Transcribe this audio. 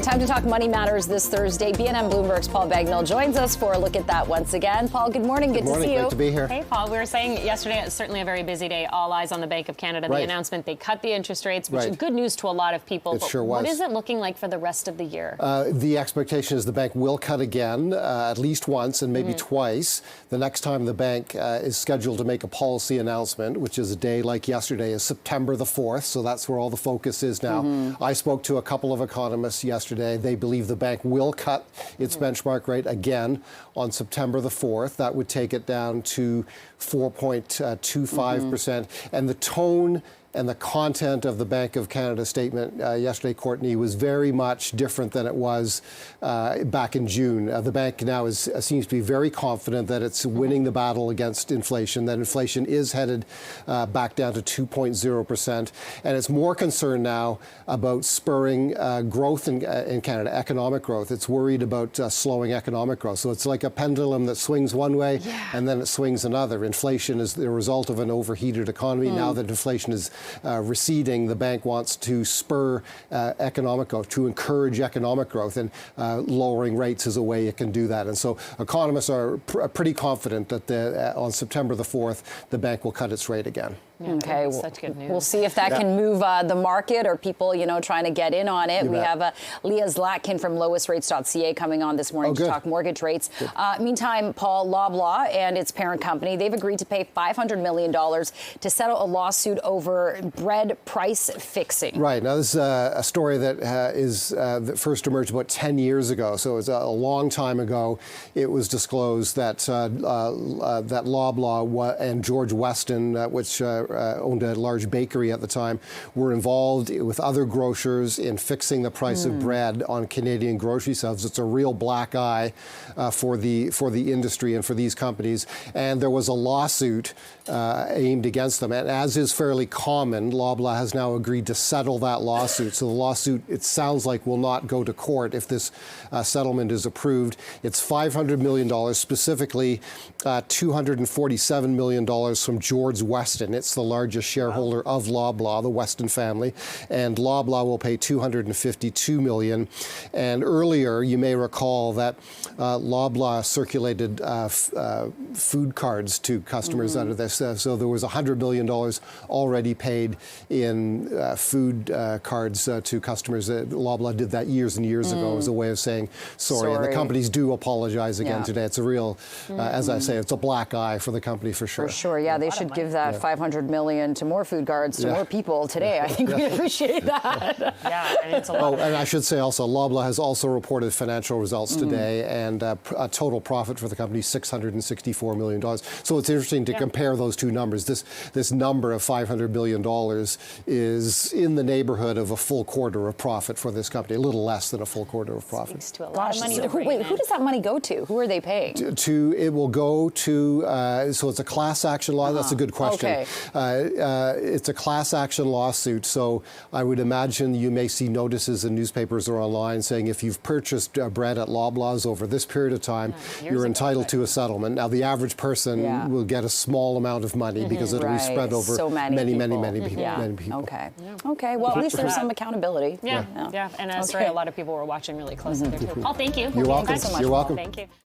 Time to talk money matters this Thursday. BNN Bloomberg's Paul Bagnall joins us for a look at that once again. Paul, good morning. Good to see you. Great to be here. Hey, Paul. We were saying yesterday it's certainly a very busy day. All eyes on the Bank of Canada. The announcement they cut the interest rates, which is good news to a lot of people. It sure was. What is it looking like for the rest of the year? The expectation is the bank will cut again, at least once and maybe twice. The next time the bank is scheduled to make a policy announcement, which is a day like yesterday, is September the 4th. So that's where all the focus is now. I spoke to a couple of economists yesterday. They believe the bank will cut its benchmark rate again on September the 4th. That would take it down to 4.25%. And the tone and the content of the Bank of Canada statement yesterday, Courtney, was very much different than it was back in June. The bank now seems to be very confident that it's winning the battle against inflation, that inflation is headed back down to 2.0%. And it's more concerned now about spurring growth in Canada, economic growth. It's worried about slowing economic growth. So it's like a pendulum that swings one way and then it swings another. Inflation is the result of an overheated economy. Now that inflation is receding, the bank wants to spur economic growth, to encourage economic growth, and lowering rates is a way it can do that. And so economists are pretty confident that on September the 4th, the bank will cut its rate again. Yeah, okay, such good news. We'll see if that can move the market or people, trying to get in on it. We have Leah Zlatkin from lowestrates.ca coming on this morning to talk mortgage rates. Meantime, Paul, Loblaw and its parent company, they've agreed to pay $500 million to settle a lawsuit over bread price fixing. Right. Now, this is a story that that first emerged about 10 years ago. So it was a long time ago. It was disclosed that that Loblaw and George Weston, which owned a large bakery at the time, were involved with other grocers in fixing the price of bread on Canadian grocery shelves. It's a real black eye for the industry and for these companies. And there was a lawsuit aimed against them. And as is fairly common, Loblaw has now agreed to settle that lawsuit. So the lawsuit, it sounds like, will not go to court if this settlement is approved. It's $500 million, specifically $247 million from George Weston. It's the largest shareholder of Loblaw, the Weston family, and Loblaw will pay $252 million. And earlier, you may recall that Loblaw circulated food cards to customers out of this. So there was $100 million already paid in food cards to customers. Loblaw did that years and years ago as a way of saying sorry. And the companies do apologize again today. It's a real, as I say, it's a black eye for the company for sure. For sure, yeah. They should give that $500 million to more food cards to more people today. I think we appreciate that. And it's a lot. And I should say also, Loblaw has also reported financial results today, and a total profit for the company, $664 million. So it's interesting to compare those two numbers. This number of $500 million is in the neighborhood of a full quarter of profit for this company, a little less than a full quarter of profit. To a lot of money to wait, who does that money go to? Who are they paying? It will go to, so it's a class action law. That's a good question. Okay. It's a class action lawsuit, so I would imagine you may see notices in newspapers or online saying if you've purchased bread at Loblaw's over this period of time, you're entitled to a settlement. Now, the average person will get a small amount of money because it'll be spread over so many people. Many people. Okay. Okay. Well, at least there's some accountability. Yeah. And that's right. A lot of people were watching really closely there too. Paul, thank you. You're welcome. Thanks so much, You're Paul. welcome. Thank you.